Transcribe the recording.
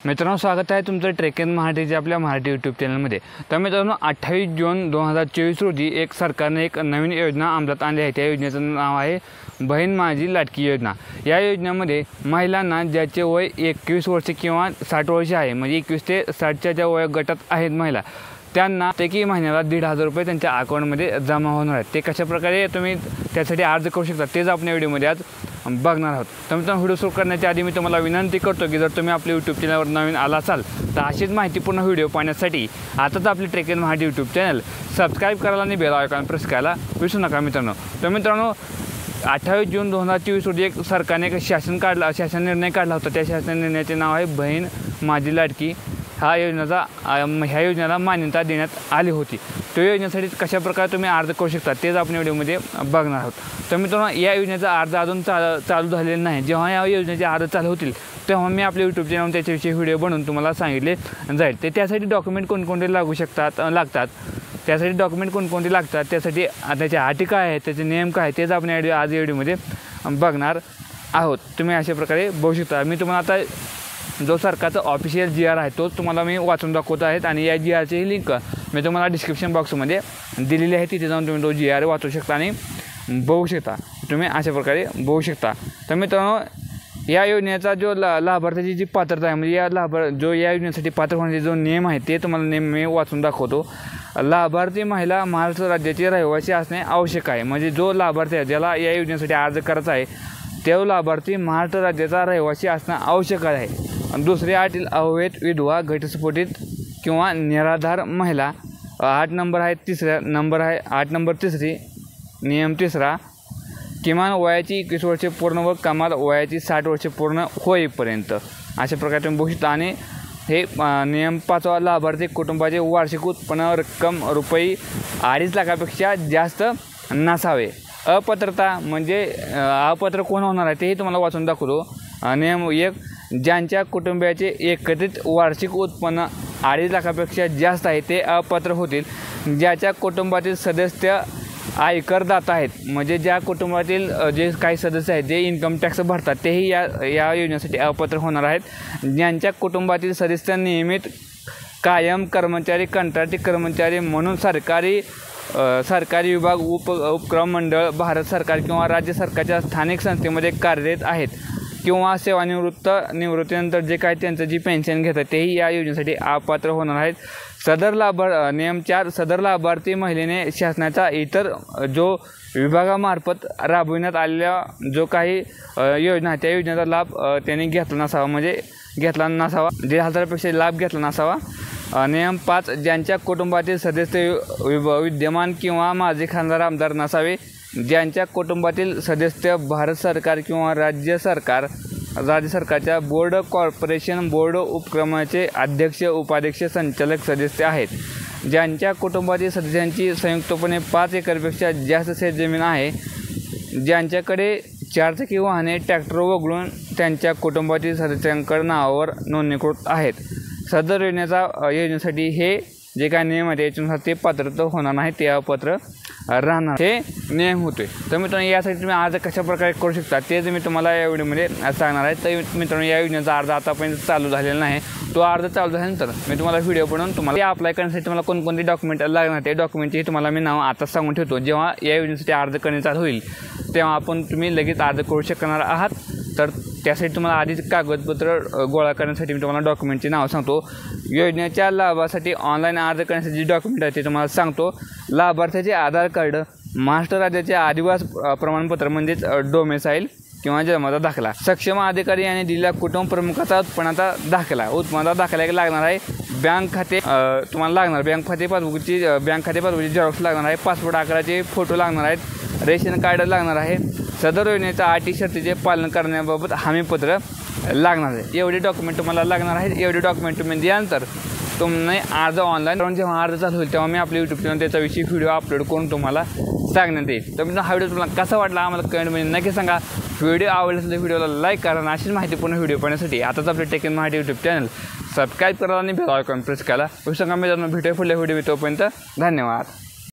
मित्रांनो, स्वागत आहे तुमचं ट्रेक इन मराठीच्या आपल्या मराठी यूट्यूब चॅनलमध्ये। तर मित्रांनो, 28 जून 2024 रोजी सरकारने एक नवीन योजना अंमलात आणली आहे। त्या योजनेचं नाव आहे बहीण माझी लाडकी योजना। या योजनेमध्ये महिलांना ज्याचे वय 21 वर्ष किंवा 60 वर्ष आहे, म्हणजे 21 ते 60च्या ज्या वय गटात आहेत महिला, त्यांना प्रत्येकी महिन्याला 1,500 रुपये त्यांच्या अकाउंटमध्ये जमा होणार आहेत। ते कशा प्रकारे तुम्ही त्यासाठी अर्ज करू शकता तेच आपण या व्हिडिओमध्ये आज बघणार आहोत। तर मित्रांनो, व्हिडिओ सुरू करण्याच्या आधी मी तुम्हाला विनंती करतो की जर तुम्ही आपल्या यूट्यूब चॅनलवर नवीन आला असाल तर अशीच माहितीपूर्ण व्हिडिओ पाहण्यासाठी आताच आपले trek in Marathi YouTube channel subscribe करायला आणि बेल आयकॉन प्रेस करायला विसरू नका मित्रांनो। तर मित्रांनो, 28 जून 2024 रोजी सरकारने एक शासन निर्णय काढला होता। त्या शासन निर्णयाचे नाव आहे बहीण माझी लाडकी। ह्या योजनेला मान्यता देण्यात आली होती। तो योजनेसाठी कशा प्रकारे तुम्ही अर्ज करू शकता तेच आपण व्हिडिओमध्ये बघणार आहोत। तर मित्रांनो, या योजनेचा अर्ज अजून चालू झालेला नाही। जेव्हा या योजनेचे अर्ज चालू होतील तेव्हा मी आपल्या यूट्यूब चॅनलवर त्याच्याविषयी व्हिडिओ बनवून तुम्हाला सांगितले जाईल। त्यासाठी डॉक्युमेंट कोणकोणते लागतात त्यासाठी डॉक्युमेंट कोणकोणते लागतात, त्यासाठी त्याचे अटी काय आहेत, त्याचे नियम काय आहेत, तेच आपण आज या व्हिडिओमध्ये बघणार आहोत। तुम्ही अशा प्रकारे बघू शकता। मी तुम्हाला आता जो सरकारचा ऑफिशियल GR आहे तोच तुम्हाला मी वाचून दाखवत आहेत आणि या GRची लिंक मी तुम्हाला डिस्क्रिप्शन बॉक्समध्ये दिलेली आहे। तिथे जाऊन तुम्ही तो GR वाचू शकता आणि बघू शकता। तुम्ही अशा प्रकारे बघू शकता। तर मित्रांनो, या योजनेचा जो लाभार्थ्याची जी पात्रता आहे, म्हणजे या योजनेसाठी पात्र होण्याचे जो नियम आहे ते तुम्हाला नियम मी वाचून दाखवतो। लाभार्थी महिला महाराष्ट्र राज्याची रहिवासी असणे आवश्यक आहे। म्हणजे जो लाभार्थी आहे ज्याला या योजनेसाठी अर्ज करायचा आहे तो लाभार्थी महाराष्ट्र राज्याचा रहिवासी असणं आवश्यक आहे। दुसरी अटील अवैध विधवा, घटस्फोटित किंवा निराधार महिला। 8 नंबर आहे, 8 नंबर तिसरी नियम तिसरा, किमान वयाची 21 वर्षे पूर्ण व कमाल वयाची 60 वर्षे पूर्ण होईपर्यंत। अशा प्रकारे तुम्ही बघू शकता। आणि हे नियम 5वा, लाभार्थी कुटुंबाचे वार्षिक उत्पन्न रक्कम रुपये 2.5 लाखापेक्षा जास्त नसावे। अपात्रता म्हणजे अपात्र कोण होणार आहे तेही तुम्हाला वाचून दाखवतो। नियम 1, ज्यांच्या कुटुंबाचे एकत्रित वार्षिक उत्पन्न 2.5 लाखापेक्षा जास्त आहे ते अपात्र होतील। ज्याच्या कुटुंबातील सदस्य आयकरदाता आहेत, म्हणजे ज्या कुटुंबातील जे काही सदस्य आहेत जे इन्कम टॅक्स भरतात तेही या योजनेसाठी अपात्र होणार आहेत। ज्यांच्या कुटुंबातील सदस्य नियमित कायम कर्मचारी, कंत्राटी कर्मचारी म्हणून सरकारी विभाग, उपक्रम मंडळ, भारत सरकार किंवा राज्य सरकारच्या स्थानिक संस्थेमध्ये कार्यरत आहेत किंवा निवृत्तीनंतर जे काही त्यांचं जी पेन्शन घेतात तेही या योजनेसाठी अपात्र होणार आहेत। नियम 4, सदर लाभार्थी महिलेने शासनाचा इतर जो विभागामार्फत राबविण्यात आलेल्या जो काही योजना आहे त्या योजनेचा लाभ त्यांनी घेतला नसावा, म्हणजे घेतला नसावा, 1,500पेक्षा लाभ घेतला नसावा। नियम 5, ज्यांच्या कुटुंबातील सदस्य विद्यमान किंवा माजी खासदार आमदार नसावे। ज्यांच्या कुटुंबातील सदस्य भारत सरकार किंवा राज्य सरकारच्या बोर्ड, कॉर्पोरेशन, बोर्ड, उपक्रमाचे अध्यक्ष, उपाध्यक्ष, संचालक सदस्य आहेत। ज्यांच्या कुटुंबातील सदस्यांची संयुक्तपणे 5 एकरपेक्षा जास्त शेतजमीन आहे। ज्यांच्याकडे 4 चाकी वाहने, ट्रॅक्टर वगळून त्यांच्या कुटुंबातील सदस्यांकडे नावावर नोंदणीकृत आहेत। सदर योजनेसाठी हे जे काही नियम आहेत याच्यानुसार ते पात्रता होणार नाही, ते अपात्र राहणार, हे नियम होते। तर मित्रांनो, यासाठी तुम्ही अर्ज कशा प्रकारे करू शकता तेच मी तुम्हाला या व्हिडिओमध्ये सांगणार आहे। तर मित्रांनो, या योजनेचा अर्ज आतापर्यंत चालू झालेला नाही। तो अर्ज चालू झाल्यानंतर मी तुम्हाला व्हिडिओ बनवून तुम्हाला अप्लाय करण्यासाठी तुम्हाला कोणकोणते डॉक्युमेंट लागणार ते डॉक्युमेंटची तुम्हाला मी नाव आताच सांगून ठेवतो। जेव्हा या योजनेसाठी अर्ज करणे चालू होईल तेव्हा तुम्ही लगेच अर्ज करू शकणार आहात। तर त्यासाठी तुम्हाला आधीच कागदपत्र गोळा करण्यासाठी मी तुम्हाला डॉक्युमेंटचे नाव सांगतो। योजनेच्या लाभासाठी ऑनलाईन अर्ज करण्यासाठी जे डॉक्युमेंट आहे ते तुम्हाला सांगतो। लाभार्थ्याचे आधार कार्ड, महाराष्ट्र राज्याचे आदिवासी प्रमाणपत्र म्हणजेच डोमेसाईल किंवा जन्माचा दाखला, सक्षम अधिकारी यांनी दिलेला कुटुंब प्रमुखाचा उत्पन्नाचा दाखला एक लागणार आहे। बँक खाते तुम्हाला लागणार, बँक खाते पासबुकची झेरॉक्स लागणार आहे। पासपोर्ट आकाराचे फोटो लागणार आहेत। रेशन कार्ड लागणार आहे। सदर योजनेच्या अटी शर्तीचे पालन करण्याबाबत हमीपत्र लागणार आहे। एवढे डॉक्युमेंट तुम्हाला लागणार आहेत। एवढे डॉक्युमेंट तुम्ही दिल्यानंतर तुम्ही अर्ज ऑनलाईन जेव्हा अर्ज चालू होईल तेव्हा मी आपल्या यूट्यूब चॅनल त्याच्याविषयी व्हिडिओ अपलोड करून तुम्हाला सांगण्यात येईल। तर हा व्हिडिओ तुम्हाला कसा वाटला आम्हाला कमेंटमध्ये नक्की सांगा। व्हिडिओ आवडला असेल तर व्हिडिओला लाईक करा आणि अशीच माहितीपूर्ण व्हिडिओ पाहण्यासाठी आताच आपले trek in Marathi YouTube channel subscribe करा आणि बेल आयकॉन प्रेस करा। सांगा मित्रांनो, भेटूया पुढल्या व्हिडिओ, तोपर्यंत धन्यवाद।